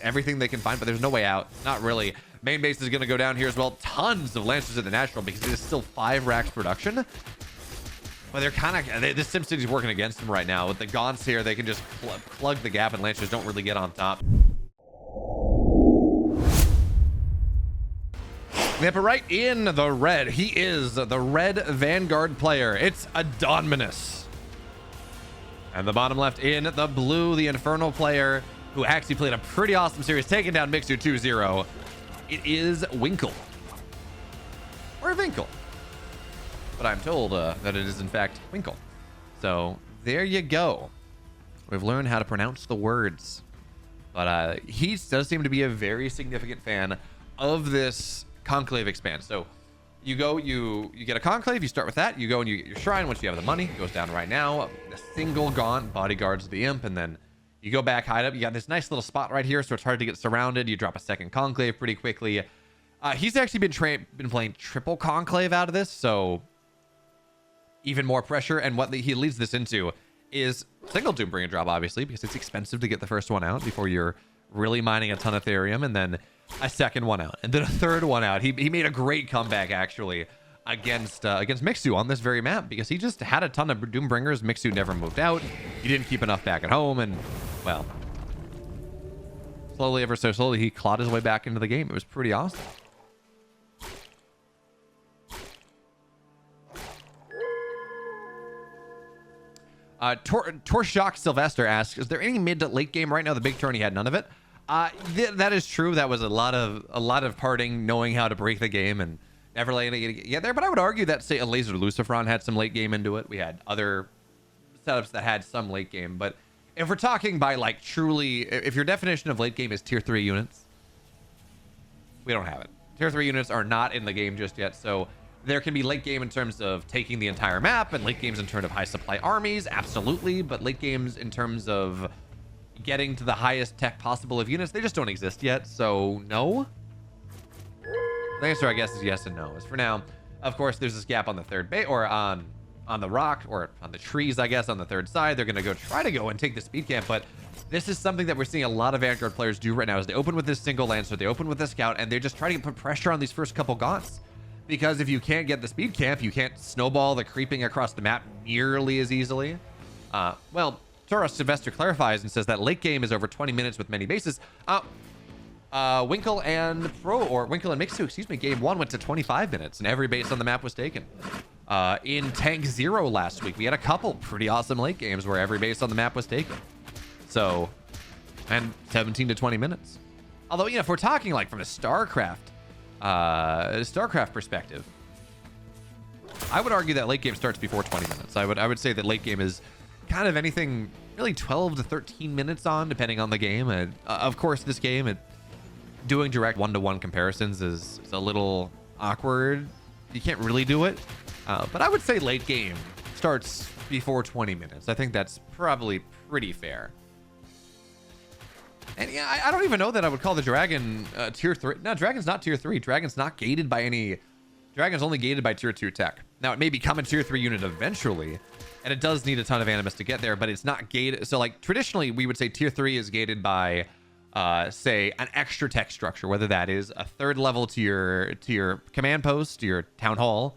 everything they can find, but there's no way out. Not really. Main base is going to go down here as well. Tons of Lancers in the natural because it is still 5 racks production. But they're kind of... This SimCity is working against them right now. With the Gaunts here, they can just plug the gap, and Lancers don't really get on top. Yep, right in the red. He is the red Vanguard player. It's Adonminus. And the bottom left in the blue, the Infernal player, who actually played a pretty awesome series, taking down Mixu 2-0. It is Winckel. Or Winckel. But I'm told that it is, in fact, Winckel. So, there you go. We've learned how to pronounce the words. But he does seem to be a very significant fan of this Conclave expand. So, you go, you get a Conclave, you start with that, you go and you get your Shrine once you have the money. It goes down right now. A single Gaunt bodyguards the Imp, and then you go back, hide up. You got this nice little spot right here, so it's hard to get surrounded. You drop a second Conclave pretty quickly. He's actually been playing triple Conclave out of this, so even more pressure. And what he leads this into is single Doombringer drop, obviously, because it's expensive to get the first one out before you're really mining a ton of Therium, and then a second one out, and then a third one out. He made a great comeback, actually, against Mixu on this very map, because he just had a ton of Doombringers. Mixu never moved out. He didn't keep enough back at home, and, well, slowly, ever so slowly, he clawed his way back into the game. It was pretty awesome. Torshok Sylvester asks, is there any mid to late game right now? The big tourney had none of it. That is true. That was a lot of parting, knowing how to break the game and never letting it get there. But I would argue that, say, a Laser Lucifron had some late game into it. We had other setups that had some late game. But if we're talking by, like, truly, if your definition of late game is tier 3 units, we don't have it. Tier 3 units are not in the game just yet. So there can be late game in terms of taking the entire map, and late games in terms of high supply armies, absolutely. But late games in terms of getting to the highest tech possible of units, they just don't exist yet. So no. The answer, I guess, is yes and no. As for now, of course, there's this gap on the third base, or on the rock, or on the trees, I guess, on the third side. They're gonna try to go and take the speed camp, but this is something that we're seeing a lot of Vanguard players do right now. Is they open with this single Lancer, they open with the Scout, and they're just trying to put pressure on these first couple Gaunts. Because if you can't get the speed camp, you can't snowball the creeping across the map nearly as easily. Well, Taurus Sylvester clarifies and says that late game is over 20 minutes with many bases. Winckel and Mixu, excuse me, game 1 went to 25 minutes and every base on the map was taken. In Tank 0 last week, we had a couple pretty awesome late games where every base on the map was taken. So, and 17 to 20 minutes. Although, you know, if we're talking like from a StarCraft perspective, I would argue that late game starts before 20 minutes. I would say that late game is kind of anything really 12 to 13 minutes on, depending on the game. And of course, this game, doing direct one-to-one comparisons is a little awkward. You can't really do it. But I would say late game starts before 20 minutes. I think that's probably pretty fair. And yeah, I don't even know that I would call the Dragon tier 3. No, Dragon's not tier 3. Dragon's not gated by any... Dragon's only gated by tier 2 tech. Now, it may become a tier 3 unit eventually, and it does need a ton of Animus to get there, but it's not gated. So, like, traditionally, we would say tier 3 is gated by, say, an extra tech structure, whether that is a third level to your command post, to your town hall,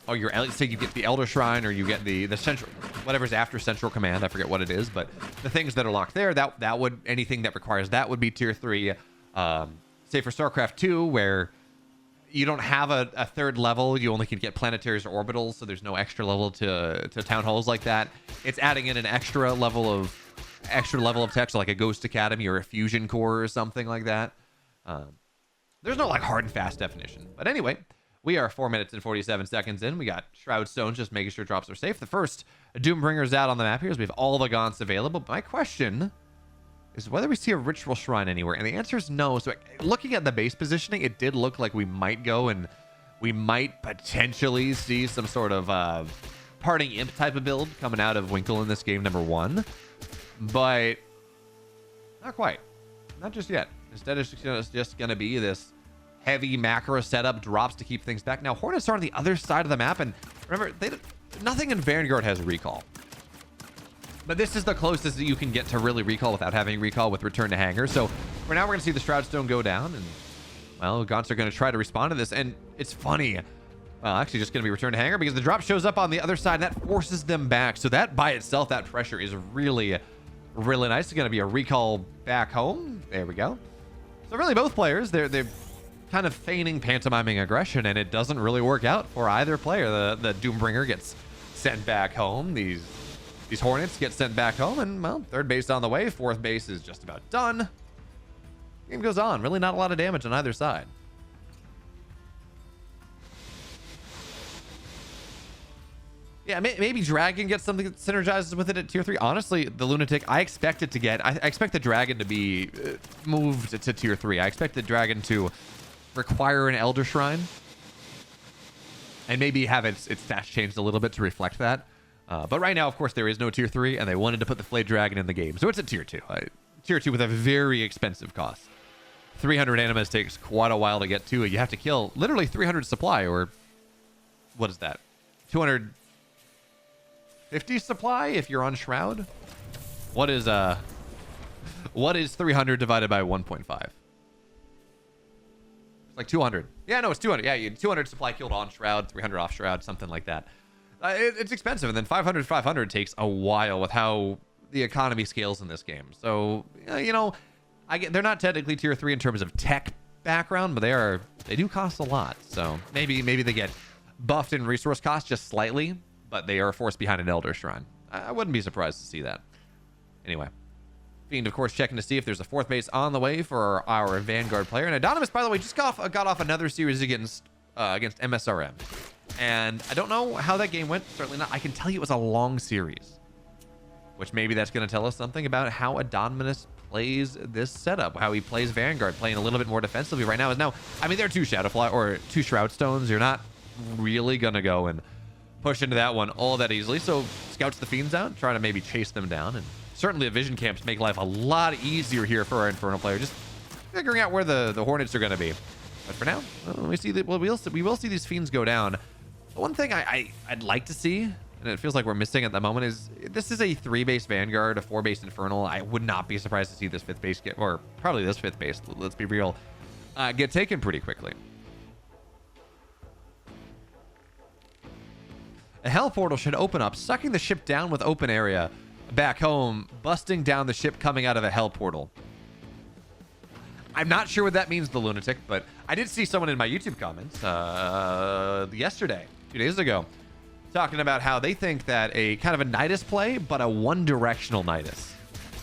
or your, say you get the Elder Shrine, or you get the central, whatever's after central command. I forget what it is, but the things that are locked there, that would, anything that requires that would be tier 3. Say for StarCraft 2, where you don't have a third level, you only can get planetaries or orbitals, so there's no extra level to town halls like that. It's adding in an extra level of tech, so like a Ghost Academy or a Fusion Core or something like that. There's no like hard and fast definition, but anyway. We are 4 minutes and 47 seconds in. We got Shroud Stones just making sure drops are safe. The first Doombringer's out on the map here, so we have all the Gaunts available. My question is whether we see a Ritual Shrine anywhere, and the answer is no. So looking at the base positioning, it did look like we might go and we might potentially see some sort of Parting Imp type of build coming out of Winckel in this game, number 1. But not quite. Not just yet. Instead, it's just going to be this heavy macro setup, drops to keep things back. Now, Hornets are on the other side of the map, and remember, nothing in Vanguard has recall. But this is the closest that you can get to really recall without having recall with return to hangar. So for now, we're going to see the Shroud Stone go down. And, well, Gaunts are going to try to respond to this. And it's funny. Well, actually just going to be return to hangar because the drop shows up on the other side. And that forces them back. So that by itself, that pressure is really, really nice. It's going to be a recall back home. There we go. So really both players, they're kind of feigning, pantomiming aggression. And it doesn't really work out for either player. The Doombringer gets sent back home. These Hornets get sent back home, and, well, third base on the way. Fourth base is just about done. Game goes on. Really not a lot of damage on either side. Yeah, maybe Dragon gets something that synergizes with it at tier 3. Honestly, the Lunatic, I expect the Dragon to be moved to tier 3. I expect the Dragon to require an Elder Shrine and maybe have its stats changed a little bit to reflect that. But right now, of course, there is no tier 3, and they wanted to put the Flayed Dragon in the game. So it's a tier 2. Tier 2 with a very expensive cost. 300 Animus takes quite a while to get to. You have to kill literally 300 supply, or what is that? 250 supply if you're on Shroud? What is 300 divided by 1.5? It's like 200. Yeah, no, it's 200. Yeah, 200 supply killed on Shroud, 300 off Shroud, something like that. It's expensive, and then 500 takes a while with how the economy scales in this game. So, you know, they're not technically tier 3 in terms of tech background, but they do cost a lot. So maybe they get buffed in resource cost just slightly, but they are forced behind an Elder Shrine. I wouldn't be surprised to see that. Anyway, Fiend, of course, checking to see if there's a fourth base on the way for our Vanguard player. And Adonominus, by the way, just got off another series against MSRM. And I don't know how that game went. Certainly not. I can tell you it was a long series, which maybe that's going to tell us something about how Adonminus plays this setup, how he plays Vanguard, playing a little bit more defensively right now. I mean, they're two Shadowfly or two Shroud Stones. You're not really going to go and push into that one all that easily. So scouts the Fiends out, trying to maybe chase them down. And certainly the vision camps make life a lot easier here for our Infernal player, just figuring out where the Hornets are going to be. But for now, we will see these Fiends go down. One thing I'd like to see, and it feels like we're missing at the moment, is this is a 3-base Vanguard, a 4-base Infernal. I would not be surprised to see this 5th base get, or probably this 5th base, let's be real, get taken pretty quickly. A Hell Portal should open up, sucking the ship down with open area back home, busting down the ship coming out of a Hell Portal. I'm not sure what that means, the Lunatic, but I did see someone in my YouTube comments yesterday, 2 days ago, talking about how they think that a kind of a Nidus play, but a one-directional Nidus.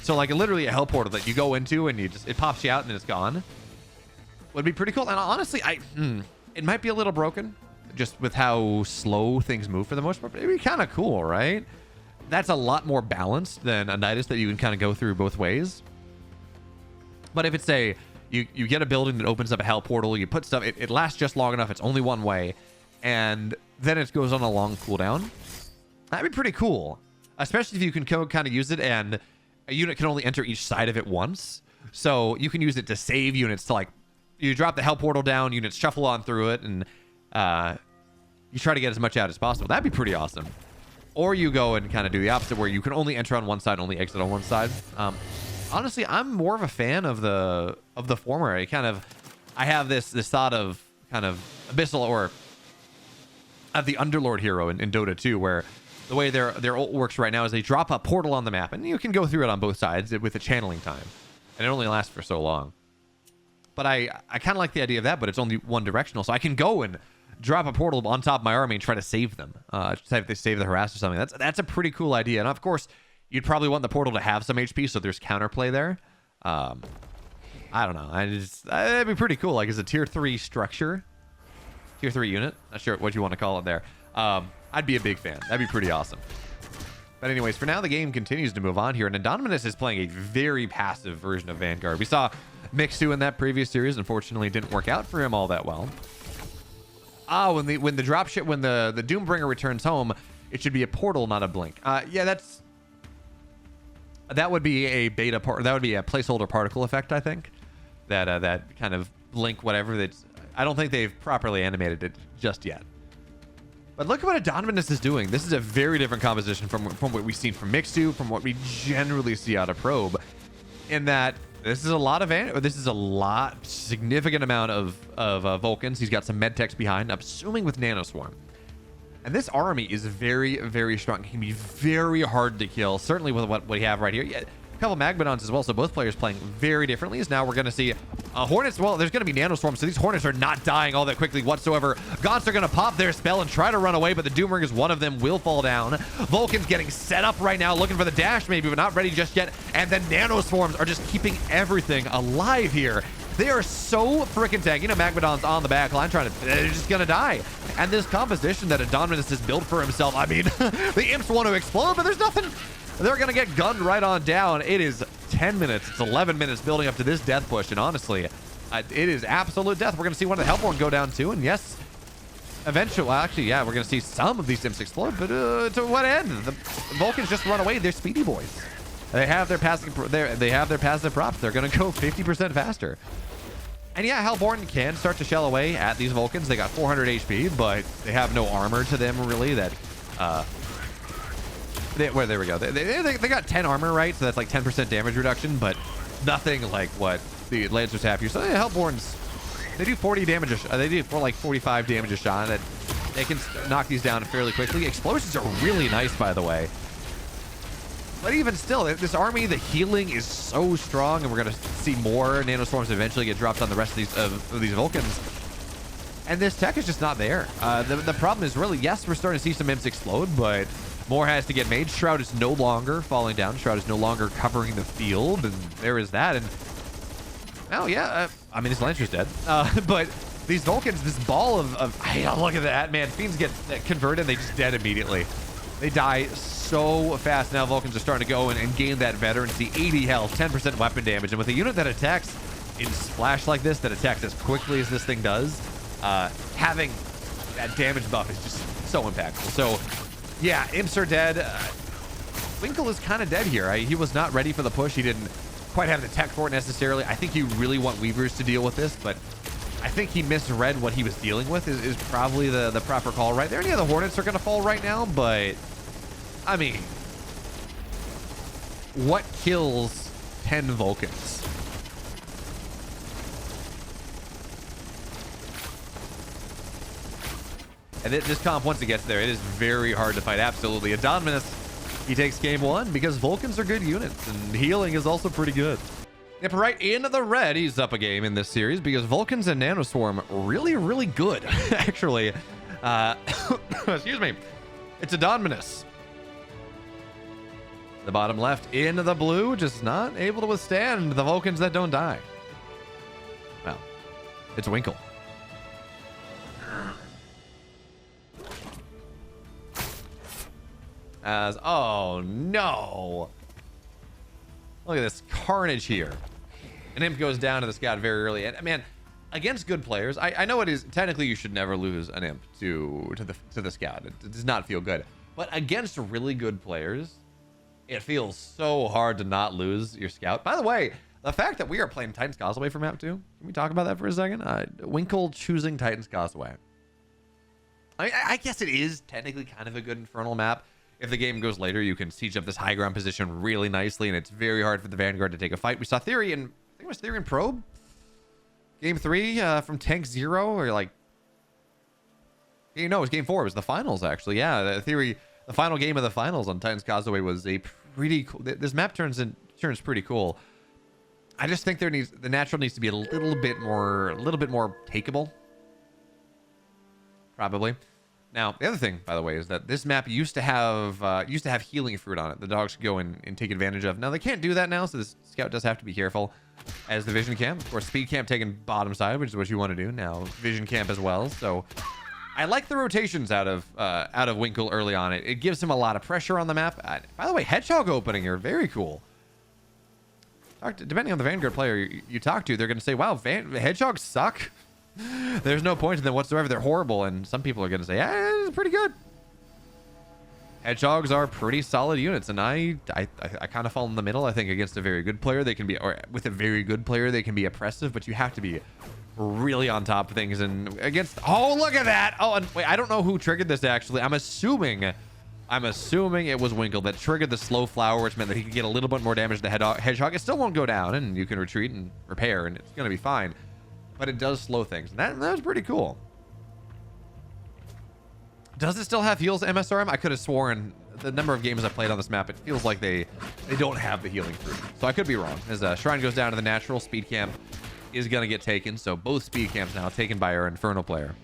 So like literally a Hell Portal that you go into and it pops you out and it's gone. Would be pretty cool. And honestly, it might be a little broken just with how slow things move for the most part, but it'd be kind of cool, right? That's a lot more balanced than a Nidus that you can kind of go through both ways. But if it's you get a building that opens up a Hell Portal, you put stuff, it lasts just long enough, it's only one way, and then it goes on a long cooldown. That'd be pretty cool, especially if you can kind of use it and a unit can only enter each side of it once. So you can use it to save units, to like, you drop the Hell Portal down, units shuffle on through it, and you try to get as much out as possible. That'd be pretty awesome. Or you go and kind of do the opposite, where you can only enter on one side, only exit on one side. Honestly, I'm more of a fan of the former. I have this thought of kind of Abyssal, or of the Underlord hero in Dota 2, where the way their ult works right now is they drop a portal on the map, and you can go through it on both sides with a channeling time, and it only lasts for so long. But I kind of like the idea of that, but it's only one directional, so I can go and drop a portal on top of my army and try to save them. If they save the harass or something. That's a pretty cool idea. And of course, you'd probably want the portal to have some HP, so there's counterplay there. I don't know. That'd be pretty cool. Like, as a tier 3 structure, tier 3 unit. Not sure what you want to call it there. I'd be a big fan. That'd be pretty awesome. But anyways, for now, the game continues to move on here, and Adonominus is playing a very passive version of Vanguard. We saw Mixu in that previous series. Unfortunately, didn't work out for him all that well. When the dropship, when the Doombringer returns home, it should be a portal, not a blink. Yeah, that would be a beta part. That would be a placeholder particle effect, I think. That kind of blink, whatever. I don't think they've properly animated it just yet. But look at what Adonominus is doing. This is a very different composition from what we've seen from Mixu, from what we generally see out of Probe, in that this is a lot of significant amount of Vulcans. He's got some medtechs behind, I'm assuming with Nanoswarm. And this army is very, very strong. It can be very hard to kill, certainly with what we have right here. Yeah, a couple Magmadons as well, so both players playing very differently. As now we're going to see Hornets. Well, there's going to be Nanoswarms, so these Hornets are not dying all that quickly whatsoever. Gaunts are going to pop their spell and try to run away, but the doombringers, one of them will fall down. Vulcan's getting set up right now, looking for the dash maybe, but not ready just yet. And then Nanoswarms are just keeping everything alive here. They are so freaking tanky. You know, Magmadon's on the back line trying to, they're just going to die. And this composition that Adonminus has built for himself, I mean, the imps want to explode, but there's nothing. They're going to get gunned right on down. It is 10 minutes. It's 11 minutes building up to this death push. And honestly, it is absolute death. We're going to see one of the Hellborn go down too. And yes, eventually, well, actually, yeah, we're going to see some of these imps explode. But to what end? The Vulcans just run away. They're speedy boys. They have their passive props. They're going to go 50% faster. And yeah, Hellborn can start to shell away at these Vulcans. They got 400 HP, but they have no armor to them really. That there we go. They got 10 armor, right? So that's like 10% damage reduction, but nothing like what the Lancers have here. So yeah, Hellborns, they do 40 damage. They do for like 45 damage a shot. That they can knock these down fairly quickly. Explosions are really nice, by the way. But even still, this army, the healing is so strong, and we're going to see more Nanoswarms eventually get dropped on the rest of these Vulcans. And this tech is just not there. The problem is really, yes, we're starting to see some imps explode, but more has to get made. Shroud is no longer falling down. Shroud is no longer covering the field, and there is that. And oh yeah, I mean, this Lancer's dead. But these Vulcans, this ball of hey, look at that, man. Fiends get converted, they just dead immediately. They die so fast. Now Vulcans are starting to go and gain that veterancy. 80 health, 10% weapon damage. And with a unit that attacks in splash like this, that attacks as quickly as this thing does, having that damage buff is just so impactful. So yeah, imps are dead. Winckel is kind of dead here. He was not ready for the push. He didn't quite have the tech for it necessarily. I think you really want Weavers to deal with this, but I think he misread what he was dealing with is probably the proper call right there. And yeah, the Hornets are going to fall right now, but I mean, what kills 10 Vulcans? And this comp, once it gets there, it is very hard to fight. Absolutely. Adonminus, he takes game one because Vulcans are good units, and healing is also pretty good. Yep, right into the red. He's up a game in this series because Vulcans and Nanoswarm really, really good, actually. Excuse me. It's Adonminus. The bottom left into the blue, just not able to withstand the Vulcans that don't die. Well, it's Winckel. Oh no. Look at this carnage here. An imp goes down to the scout very early. And man, against good players, I know it is technically you should never lose an imp to the scout. It does not feel good. But against really good players, it feels so hard to not lose your scout. By the way, the fact that we are playing Titan's Causeway for map 2, can we talk about that for a second? Winckel choosing Titan's Causeway. I guess it is technically kind of a good Infernal map. If the game goes later, you can siege up this high ground position really nicely, and it's very hard for the Vanguard to take a fight. We saw Theory in, I think it was Theory in Probe? Game 3 from Tank 0, or like... No, it was Game 4. It was the finals, actually. Yeah, the Theory... The final game of the finals on Titan's Causeway was a pretty cool... This map turns pretty cool. I just think the natural needs to be a little bit more takeable. Probably. Now, the other thing, by the way, is that this map used to have healing fruit on it. The dogs could go and take advantage of. Now, they can't do that now, so this scout does have to be careful. As the vision camp, of course, speed camp taking bottom side, which is what you want to do. Now, vision camp as well. So, I like the rotations out of Winckel early on. It gives him a lot of pressure on the map. By the way, Hedgehog opening here, very cool. Depending on the Vanguard player you talk to, they're going to say, wow, Hedgehogs suck. There's no point to them whatsoever. They're horrible. And some people are going to say, yeah, it's pretty good. Hedgehogs are pretty solid units. And I kind of fall in the middle. I think against a very good player, they can be, or with a very good player, they can be oppressive, but you have to be really on top of things and against. Oh, look at that. Oh, and wait, I don't know who triggered this actually. I'm assuming it was Winckel that triggered the slow flower, which meant that he could get a little bit more damage to the hedgehog. It still won't go down, and you can retreat and repair, and it's gonna be fine. But it does slow things, and that was pretty cool. Does it still have heals MSRM? I could have sworn the number of games I played on this map, it feels like they don't have the healing fruit. So I could be wrong. As Shrine goes down to the natural, speed camp is going to get taken. So both speed camps now taken by our Infernal player.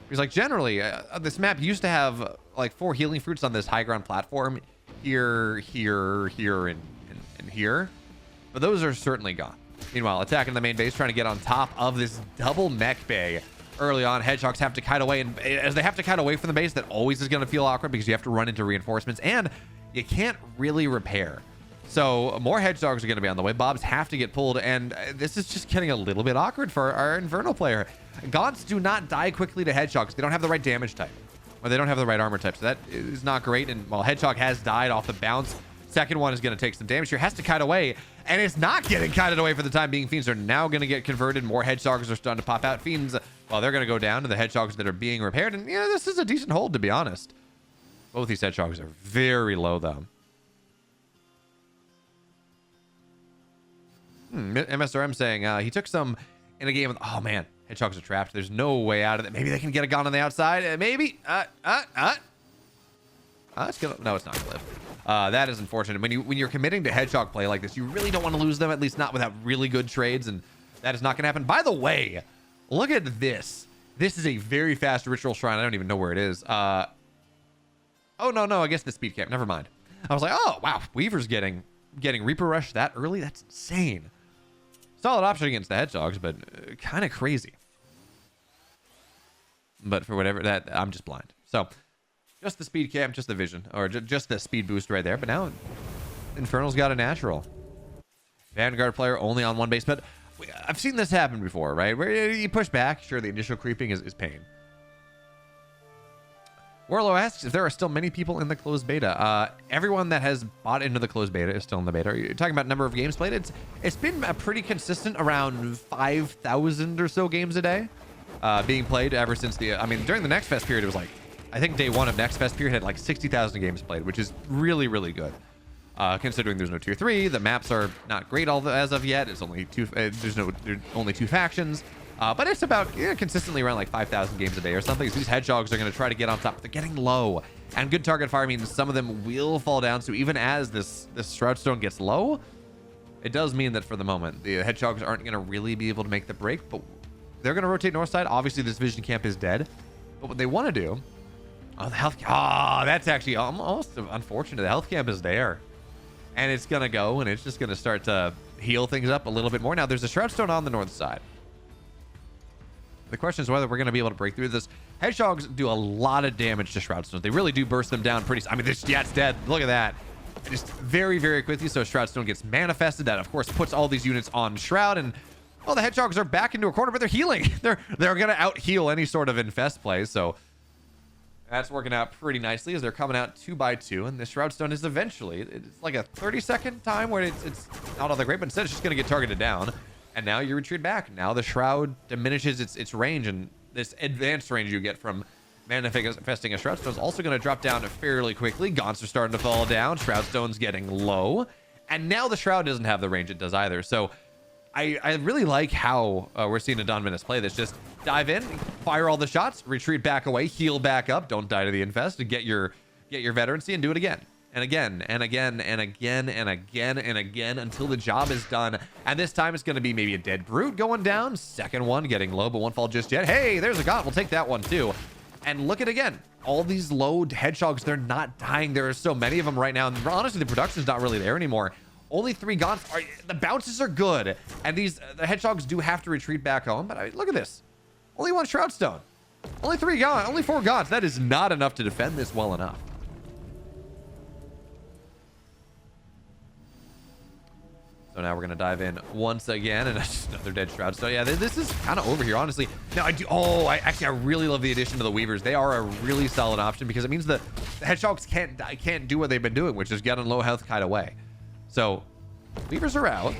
Because like generally, this map used to have like 4 healing fruits on this high ground platform. Here, and here. But those are certainly gone. Meanwhile, attacking the main base, trying to get on top of this double mech bay. Early on, hedgehogs have to kite away, and as they have to kite away from the base, that always is going to feel awkward because you have to run into reinforcements and you can't really repair. So more hedgehogs are going to be on the way. Bobs have to get pulled, and this is just getting a little bit awkward for our Infernal player. Gaunts do not die quickly to hedgehogs. They don't have the right damage type, or they don't have the right armor type, so that is not great. And while hedgehog has died off the bounce, second one is going to take some damage here, has to kite away, and it's not getting kited away for the time being. Fiends are now going to get converted. More hedgehogs are starting to pop out. Fiends, well, they're going to go down to the hedgehogs that are being repaired, and yeah, this is a decent hold, to be honest. Both these hedgehogs are very low, though. MSRM saying he took some in a game with, oh man, hedgehogs are trapped. There's no way out of it. Maybe they can get a gun on the outside. Maybe. It's gonna, no, it's not gonna live. That is unfortunate. When you're committing to hedgehog play like this, you really don't want to lose them, at least not without really good trades, and that is not gonna happen. By the way, look at this. This is a very fast ritual shrine. I don't even know where it is. Oh no, I guess the speed camp. Never mind. I was like, oh wow, Weaver's getting Reaper Rush that early. That's insane. Solid option against the hedgehogs, but kind of crazy. But for whatever that, I'm just blind. So just the speed camp, just the vision, or just the speed boost right there. But now Infernal's got a natural. Vanguard player only on one base, but I've seen this happen before, right? Where you push back, sure, the initial creeping is pain. Warlow asks if there are still many people in the closed beta. Everyone that has bought into the closed beta is still in the beta. Are you talking about number of games played? It's been pretty consistent, around 5,000 or so games a day being played ever since the, I mean, during the Next Fest period, it was like, I think day 1 of Next Fest period had like 60,000 games played, which is really, really good. Considering there's no tier 3, the maps are not great as of yet. It's only there's only 2 factions. But it's about consistently around like 5,000 games a day or something. So these hedgehogs are going to try to get on top. They're getting low, and good target fire means some of them will fall down. So even as this Shroudstone gets low, it does mean that for the moment the hedgehogs aren't going to really be able to make the break. But they're going to rotate north side. Obviously, this vision camp is dead. But what they want to do, the health. That's actually almost unfortunate. The health camp is there, and it's going to go, and it's just going to start to heal things up a little bit more. Now there's a Shroudstone on the north side. The question is whether we're going to be able to break through this. Hedgehogs do a lot of damage to Shroudstones. They really do burst them down pretty. I mean, it's dead. Look at that. Just very, very quickly. So Shroudstone gets manifested. That, of course, puts all these units on Shroud. And, well, the hedgehogs are back into a corner, but they're healing. They're going to out-heal any sort of infest play. So that's working out pretty nicely as they're coming out 2 by 2. And the Shroudstone is eventually, it's like a 30-second time where it's not all that great, but instead it's just going to get targeted down. And now you retreat back. Now the Shroud diminishes its range, and this advanced range you get from manifesting a Shroudstone is also going to drop down fairly quickly. Gaunts are starting to fall down. Shroudstone's getting low. And now the Shroud doesn't have the range it does either. So I really like how we're seeing Adonominus play this. Just dive in, fire all the shots, retreat back away, heal back up, don't die to the infest, and get your veterancy and do it again. And again, and again, and again, and again, and again, until the job is done. And this time it's going to be maybe a dead brute going down. Second one getting low, but won't fall just yet. Hey, there's a Gaunt. We'll take that one too. And look at again. All these low hedgehogs, they're not dying. There are so many of them right now. And honestly, the production's not really there anymore. Only 3 Gaunts. The bounces are good. And the hedgehogs do have to retreat back home. But look at this. Only 1 Shroudstone. Only 4 Gaunts. That is not enough to defend this well enough. So now we're going to dive in once again, and another dead Shroud. So yeah, this is kind of over here, honestly. Now I really love the addition to the Weavers. They are a really solid option because it means the hedgehogs can't do what they've been doing, which is get on low health kite away. So Weavers are out.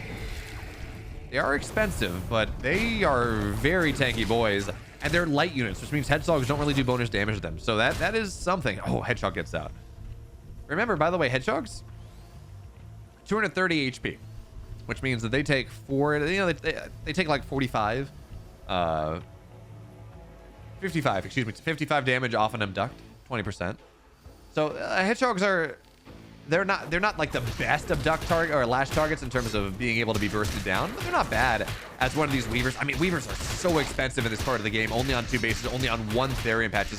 They are expensive, but they are very tanky boys. And they're light units, which means hedgehogs don't really do bonus damage to them. So that is something. Oh, hedgehog gets out. Remember, by the way, hedgehogs, 230 HP, which means that they take they take like 55 damage off an abduct, 20%. So hedgehogs they're not like the best abduct target or lash targets in terms of being able to be bursted down, but they're not bad as one of these weavers. I mean, weavers are so expensive in this part of the game, only on 2 bases, only on 1 Therium patch.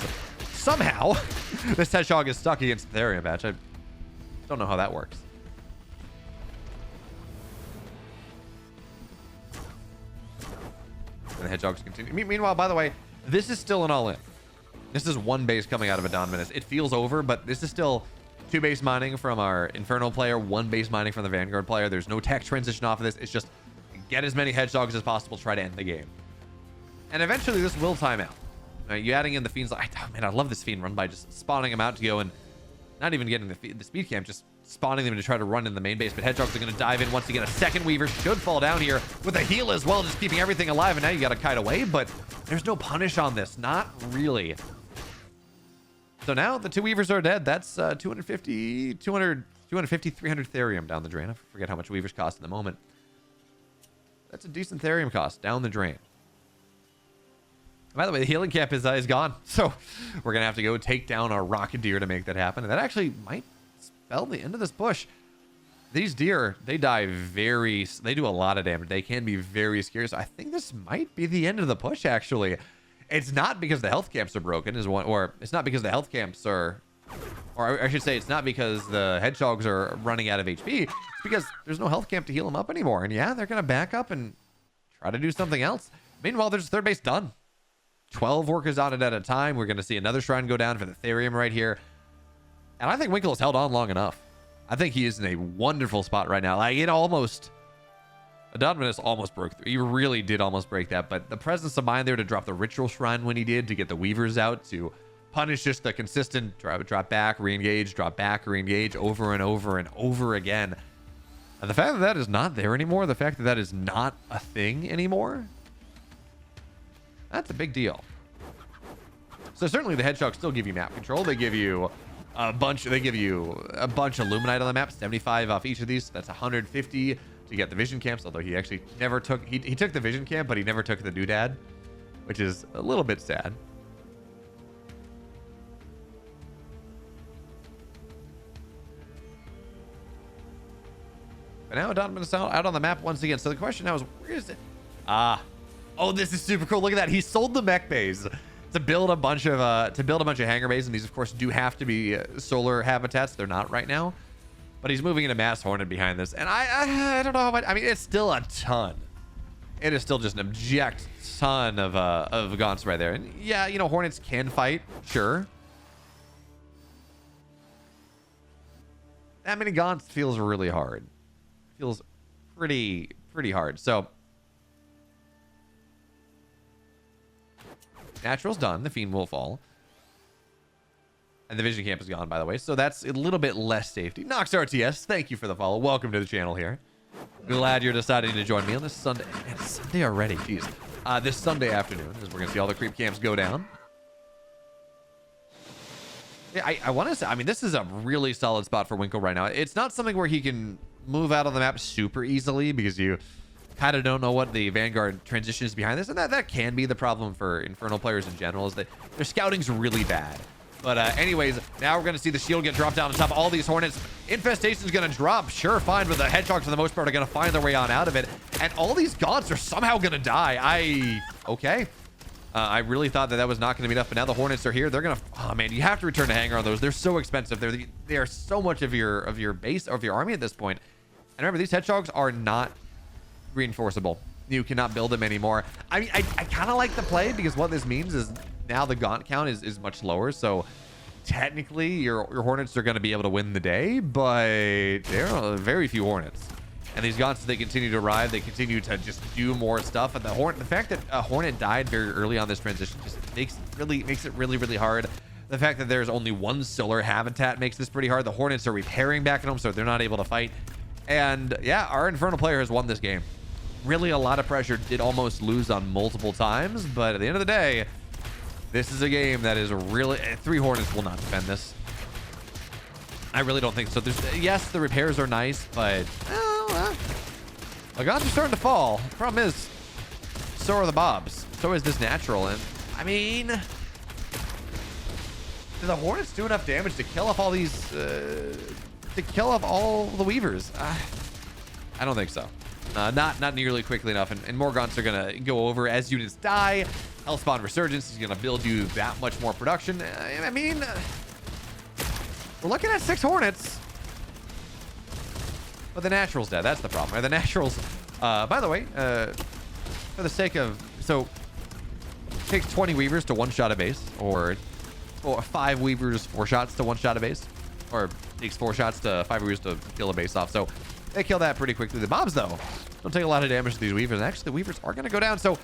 Somehow this hedgehog is stuck against the Therium patch. I don't know how that works. And the hedgehogs continue. Meanwhile, by the way, this is still an all-in. This is 1 base coming out of Adonominus. It feels over, but this is still 2 base mining from our Infernal player, 1 base mining from the Vanguard player. There's no tech transition off of this. It's just get as many hedgehogs as possible, try to end the game. And eventually this will time out. You adding in the fiends, man, I love this fiend run by just spawning them out to go and not even getting the speed camp, just spawning them to try to run in the main base. But hedgehogs are going to dive in once again. A second weaver should fall down here with a heal as well, just keeping everything alive. And now you got to kite away, but there's no punish on this. Not really. So now the 2 weavers are dead. That's 250, 300 Therium down the drain. I forget how much weavers cost in the moment. That's a decent Therium cost down the drain. By the way, the healing camp is gone. So we're going to have to go take down our rocket deer to make that happen. And that actually might spell the end of this push. These deer, they die they do a lot of damage. They can be very scary. So I think this might be the end of the push, actually. It's not because the health camps are broken, or it's not because the health camps are, or I should say it's not because the hedgehogs are running out of HP. It's because there's no health camp to heal them up anymore. And yeah, they're going to back up and try to do something else. Meanwhile, there's 3rd base done. 12 workers on it at a time. We're going to see another shrine go down for the Therium right here. And I think Winckel has held on long enough. I think he is in a wonderful spot right now. Like, Adonminus almost broke through. He really did almost break that, but the presence of mind there to drop the ritual shrine when he did, to get the weavers out, to punish just the consistent drop back, re-engage, drop back, re-engage over and over and over again. And the fact that that is not there anymore, the fact that that is not a thing anymore, that's a big deal. So certainly the hedgehogs still give you map control. They give you a bunch. They give you a bunch of Luminite on the map, 75 off each of these. That's 150 to get the vision camps, although he actually never took, he took the vision camp, but he never took the doodad, which is a little bit sad. But now Adonominus out on the map once again. So the question now is, where is it? Oh, this is super cool. Look at that. He sold the mech bays to build a bunch of hangar bays, and these of course do have to be solar habitats. They're not right now. But he's moving into Mass Hornet behind this. And I don't know how much. I mean, it's still a ton. It is still just an abject ton of Gaunts right there. And yeah, you know, Hornets can fight. Sure. That many Gaunts feels really hard. Feels pretty hard. So Natural's done. The Fiend will fall. And the vision camp is gone, by the way. So that's a little bit less safety. Nox RTS, thank you for the follow. Welcome to the channel here. Glad you're deciding to join me on this Sunday. Man, it's Sunday already. Jeez. This Sunday afternoon, as we're going to see all the creep camps go down. Yeah, I want to say, I mean, this is a really solid spot for Winckel right now. It's not something where he can move out on the map super easily because you kind of don't know what the Vanguard transition is behind this. And that can be the problem for Infernal players in general, is that their scouting's really bad. But anyways, now we're going to see the shield get dropped down on top of all these Hornets. Infestation's going to drop. Sure, fine, but the hedgehogs for the most part are going to find their way on out of it. And all these Gaunts are somehow going to die. Okay. I really thought that was not going to be enough, but now the Hornets are here. They're going to... Oh, man, you have to return to hangar on those. They're so expensive. They are so much of your base, of your army at this point. And remember, these hedgehogs are not reinforceable. You cannot build them anymore. I mean, I kind of like the play, because what this means is now the Gaunt count is much lower. So technically your Hornets are going to be able to win the day, but there are very few Hornets. And these Gaunts, they continue to arrive. They continue to just do more stuff. And the fact that a Hornet died very early on this transition just makes it really hard. The fact that there's only one solar habitat makes this pretty hard. The Hornets are repairing back at home, so they're not able to fight. And yeah, our Infernal player has won this game. really a lot of pressure, did almost lose on multiple times, but at the end of the day, this is a game that is really... 3 Hornets will not defend this. I really don't think so. Yes, the repairs are nice, but... Lagons are starting to fall. The problem is, so are the Bobs. So is this natural, and I mean... Do the Hornets do enough damage to kill off all these... to kill off all the Weavers? I don't think so. Not nearly quickly enough, and more Gaunts are going to go over as units die. Hellspawn Resurgence is going to build you that much more production. I mean, we're looking at 6 Hornets. But the Natural's dead. That's the problem. The Natural's, by the way, for the sake of... So, it takes 20 Weavers to one-shot a base, or 5 Weavers, 4 shots to one-shot a base, or it takes 4 shots to 5 Weavers to kill a base off. So, they kill that pretty quickly. The Bobs, though, don't take a lot of damage to these Weavers. And actually, the Weavers are going to go down. So,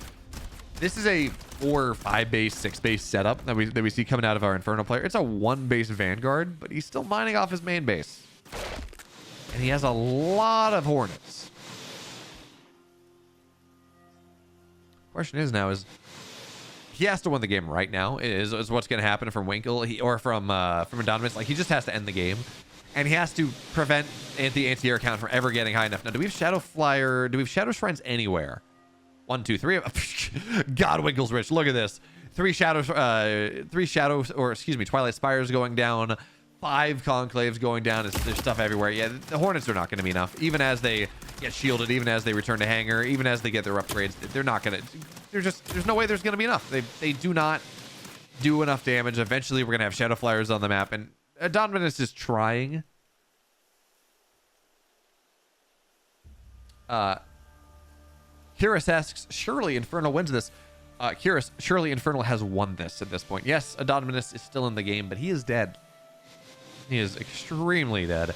this is a 4 or 5 base, 6 base setup that we see coming out of our Infernal player. It's a 1 base Vanguard, but he's still mining off his main base. And he has a lot of Hornets. Question is now is he has to win the game right now is what's going to happen from Winckel or from Adonominus. Like, he just has to end the game. And he has to prevent the anti-air count from ever getting high enough. Now, do we have Shadow Flyer? Do we have Shadow Shrines anywhere? 1, 2, 3. God, Winkle's rich. Look at this. 3 shadows, Twilight Spires going down. 5 Conclaves going down. There's stuff everywhere. Yeah, the Hornets are not going to be enough. Even as they get shielded, even as they return to Hangar, even as they get their upgrades, they're not going to... There's no way there's going to be enough. They do not do enough damage. Eventually, we're going to have Shadow Flyers on the map, and Adonminus is trying. Kyrus asks, surely Infernal wins this. Kyrus, surely Infernal has won this at this point. Yes, Adonminus is still in the game, but he is dead. He is extremely dead.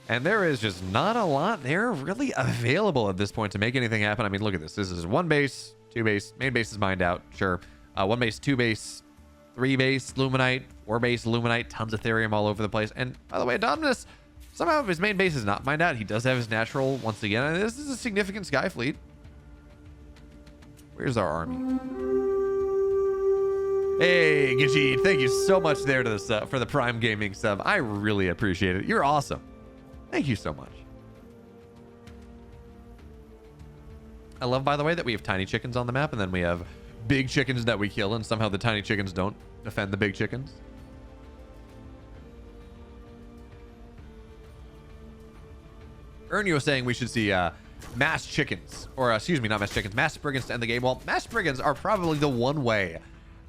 And there is just not a lot there really available at this point to make anything happen. I mean, look at this. This is 1 base, 2 base. Main base is mined out, sure. 1 base, 2 base, 3 base, Luminite, 4 base, Luminite, tons of Therium all over the place. And by the way, Adonminus, somehow his main base is not mined out. He does have his natural once again. And this is a significant sky fleet. Where's our army? Hey, Gajid, thank you so much there to the for the Prime Gaming sub. I really appreciate it. You're awesome. Thank you so much. I love, by the way, that we have tiny chickens on the map, and then we have big chickens that we kill, and somehow the tiny chickens don't defend the big chickens. Ernie was saying we should see mass chickens, or excuse me, not mass chickens, mass brigands to end the game. Well, mass brigands are probably the one way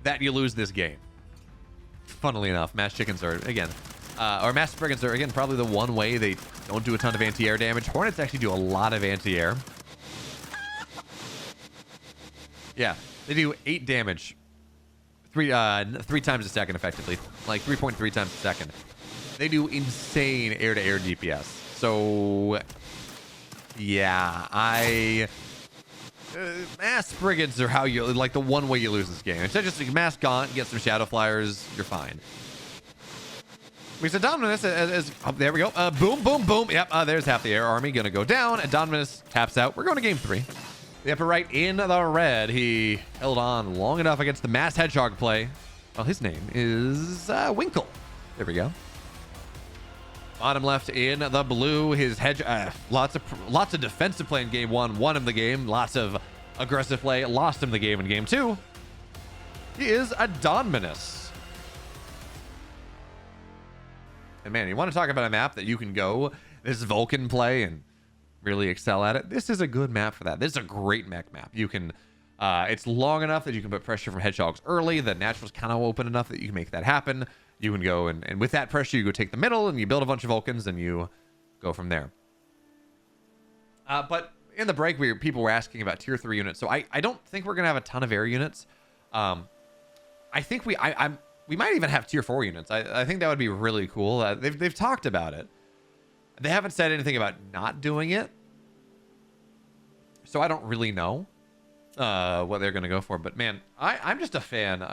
that you lose this game. Funnily enough, mass chickens are, again, or mass brigands are, again, probably the one way they don't do a ton of anti-air damage. Hornets actually do a lot of anti-air. Yeah, they do 8 damage. 3 times a second, effectively. Like 3.3 times a second. They do insane air-to-air DPS. So, yeah, mass brigands are how you, like, the one way you lose this game. Instead of just mass gaunt, get some shadow flyers, you're fine. We said Adonominus as oh, there we go. Boom, boom, boom. Yep, there's half the air army gonna go down. Adonominus taps out. We're going to game 3. The upper right in the red. He held on long enough against the mass hedgehog play. Well, his name is Winckel. There we go. Bottom left in the blue, his hedge, lots of defensive play in game 1, won him the game. Lots of aggressive play, lost him the game in game 2. He is Adonminus. And man, you want to talk about a map that you can go this Vulcan play and really excel at it? This is a good map for that. This is a great mech map. You can, it's long enough that you can put pressure from hedgehogs early. The natural's kind of open enough that you can make that happen. You can go and with that pressure, you go take the middle and you build a bunch of Vulcans and you go from there. But in the break, people were asking about tier 3 units. So I don't think we're going to have a ton of air units. I think we might even have tier 4 units. I think that would be really cool. They've talked about it. They haven't said anything about not doing it. So I don't really know what they're going to go for. But man, I'm just a fan.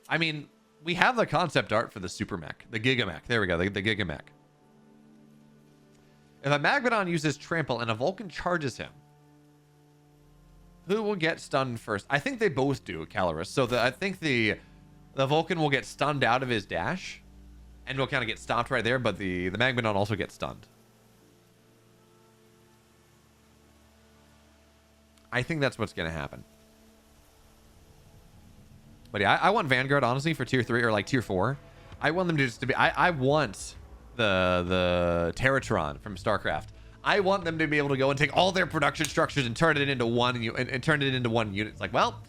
I mean, we have the concept art for the super mech, the Giga Mech. There we go, the Giga Mech. If a Magmadon uses Trample and a Vulcan charges him, Who will get stunned first? I think they both do, Calorus. So I think the Vulcan will get stunned out of his dash, and will kind of get stopped right there. But the Magmadon also gets stunned. I think that's what's going to happen. But yeah, I want Vanguard honestly for tier 3 or like tier 4. I want them to just to be. I want the Terratron from StarCraft. I want them to be able to go and take all their production structures and turn it into one and turn it into one unit. It's like, well,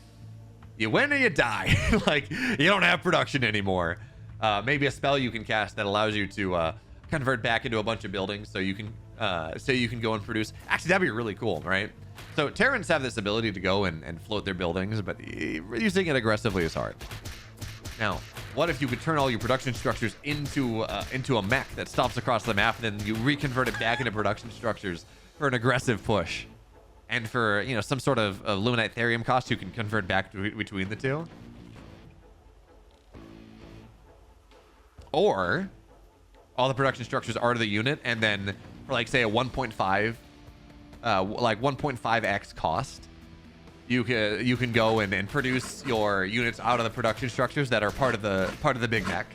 you win or you die. Like, you don't have production anymore. Maybe a spell you can cast that allows you to convert back into a bunch of buildings, so you can go and produce. Actually, that'd be really cool, right? So Terrans have this ability to go and float their buildings, but using it aggressively is hard. Now, what if you could turn all your production structures into a mech that stops across the map, and then you reconvert it back into production structures for an aggressive push, and for, you know, some sort of Luminite Therium cost, you can convert back between the two. Or all the production structures are to the unit, and then for like say a 1.5 like 1.5x cost, you can go and produce your units out of the production structures that are part of the big mech.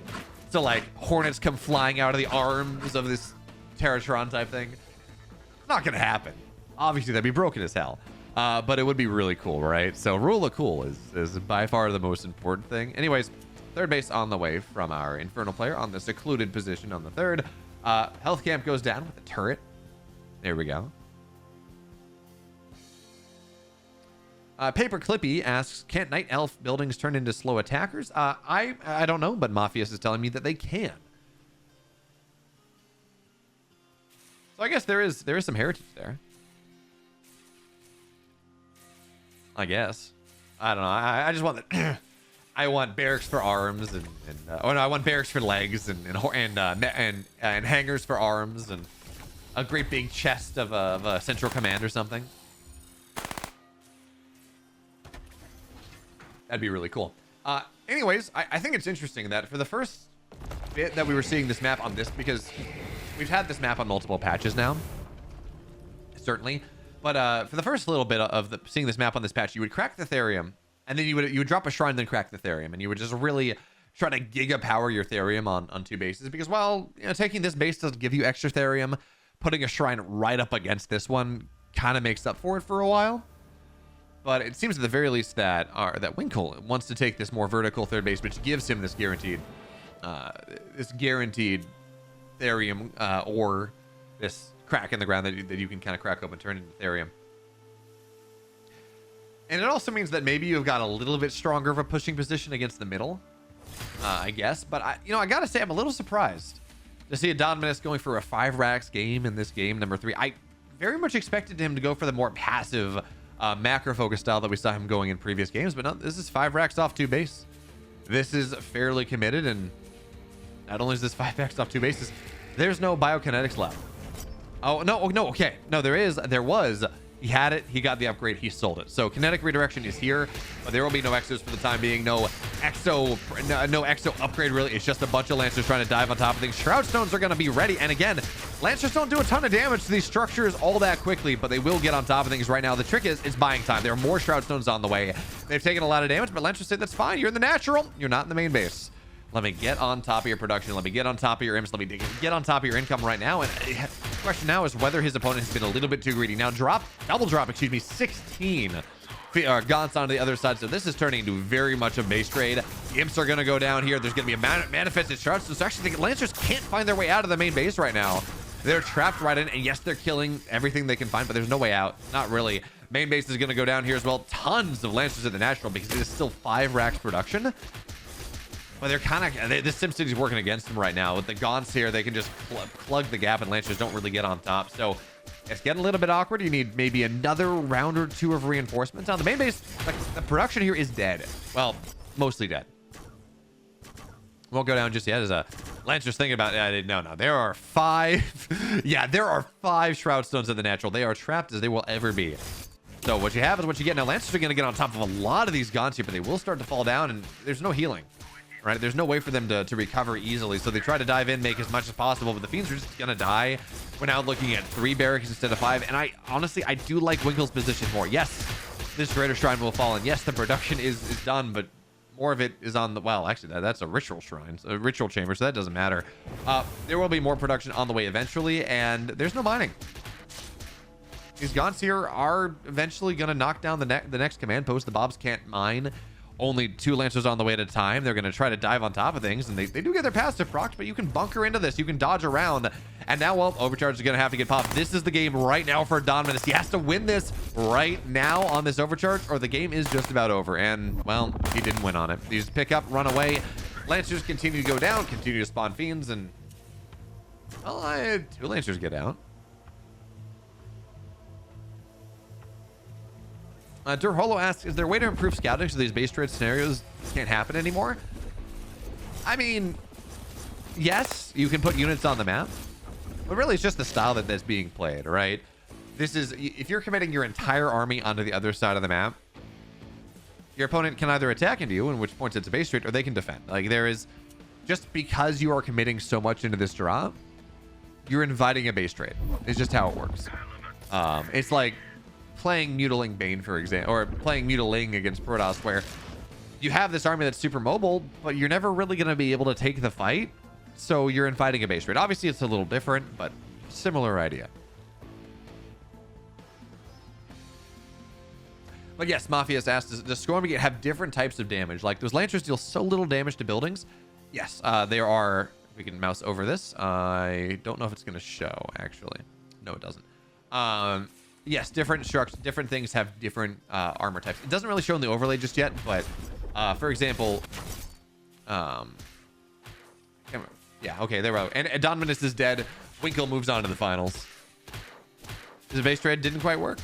So like hornets come flying out of the arms of this Terratron type thing. It's not gonna happen. Obviously that'd be broken as hell, but it would be really cool, right? So rule of cool is by far the most important thing. Anyways, third base on the way from our Infernal player on the secluded position on the third. Health camp goes down with a turret. There we go. Paper Clippy asks, can't Night Elf buildings turn into slow attackers? I don't know, but Mafias is telling me that they can. So I guess there is some heritage there. I guess. I don't know. I just want the I want barracks for arms and oh no, I want barracks for legs and hangars for arms and a great big chest of a central command or something. That'd be really cool. Anyways, I think it's interesting that for the first bit that we were seeing this map on this, because we've had this map on multiple patches now, certainly. But for the first little bit of seeing this map on this patch, you would crack the Therium, and then you would drop a shrine, then crack the Therium, and you would just really try to giga power your Therium on two bases, because, well, you know, taking this base doesn't give you extra Therium. Putting a shrine right up against this one kind of makes up for it for a while. But it seems at the very least that Winckel wants to take this more vertical third base, which gives him this guaranteed Therium or this crack in the ground that you can kind of crack open and turn into Therium. And it also means that maybe you've got a little bit stronger of a pushing position against the middle, I guess. But I gotta say, I'm a little surprised to see Adonminus going for a 5 racks game in this game number 3. I very much expected him to go for the more passive macro focus style that we saw him going in previous games, but no, this is 5 racks off 2 base. This is fairly committed, and not only is this 5 racks off 2 bases, there's no biokinetics left. Oh no, okay, no, there was. He had it, he got the upgrade, he sold it. So kinetic redirection is here, but there will be no exos for the time being. No exo upgrade really. It's just a bunch of Lancers trying to dive on top of things. Shroud Stones are going to be ready, and again, Lancers don't do a ton of damage to these structures all that quickly, but they will get on top of things right now. The trick is buying time. There are more Shroud Stones on the way. They've taken a lot of damage, but Lancers say that's fine. You're in the natural. You're not in the main base. Let me get on top of your production. Let me get on top of your imps. Let me get on top of your income right now. And the question now is whether his opponent has been a little bit too greedy. Now double drop, 16 Gaunts onto the other side. So this is turning into very much a base trade. The imps are going to go down here. There's going to be a manifested shroud. So I actually think Lancers can't find their way out of the main base right now. They're trapped right in. And yes, they're killing everything they can find, but there's no way out. Not really. Main base is going to go down here as well. Tons of Lancers at the natural because it is still 5 racks production. But they're kind of, this SimCity is working against them right now. With the Gaunts here, they can just plug the gap, and Lancers don't really get on top. So it's getting a little bit awkward. You need maybe another round or 2 of reinforcements. On the main base, like, the production here is dead. Well, mostly dead. Won't go down just yet as a Lancers thinking about it. No, there are 5. Yeah, there are 5 Shroud Stones in the natural. They are trapped as they will ever be. So what you have is what you get. Now, Lancers are going to get on top of a lot of these Gaunts here, but they will start to fall down, and there's no healing. Right, there's no way for them to recover easily, so they try to dive in, make as much as possible, but the Fiends are just gonna die. We're now looking at 3 barracks instead of 5, and I honestly do like Winckel's position more. Yes, this greater shrine will fall. And yes, the production is done, but more of it is on the, well, actually that's a ritual shrine, a ritual chamber, so that doesn't matter. There will be more production on the way eventually, and there's no mining. These gaunts here are eventually going to knock down the next command post. The Bobs can't mine. Only 2 Lancers on the way at a time. They're going to try to dive on top of things, and they do get their passive procs, but you can bunker into this. You can dodge around. And now, well, Overcharge is going to have to get popped. This is the game right now for Adonominus. He has to win this right now on this Overcharge, or the game is just about over. And, well, he didn't win on it. He just pick up, run away. Lancers continue to go down, continue to spawn Fiends, and, well, 2 Lancers get out. Durholo asks, is there a way to improve scouting so these base trade scenarios can't happen anymore? I mean, yes, you can put units on the map, but really it's just the style that's being played, right? This is, if you're committing your entire army onto the other side of the map, your opponent can either attack into you, in which points it's a base trade, or they can defend. Like, there is, just because you are committing so much into this draw, you're inviting a base trade. It's just how it works. It's like playing Mutiling Bane, for example, or playing Mutiling against Protoss, where you have this army that's super mobile, but you're never really going to be able to take the fight, so you're inviting a base trade. Obviously, it's a little different, but similar idea. But yes, Mafia's asked, does Stormgate have different types of damage? Like, those Lancers deal so little damage to buildings. Yes, there are. We can mouse over this. I don't know if it's going to show, actually. No, it doesn't. Yes, different structures, different things have different armor types. It doesn't really show in the overlay just yet, but for example, yeah, okay, there we go. And Adonminus is dead. Winckel moves on to the finals. His base trade didn't quite work.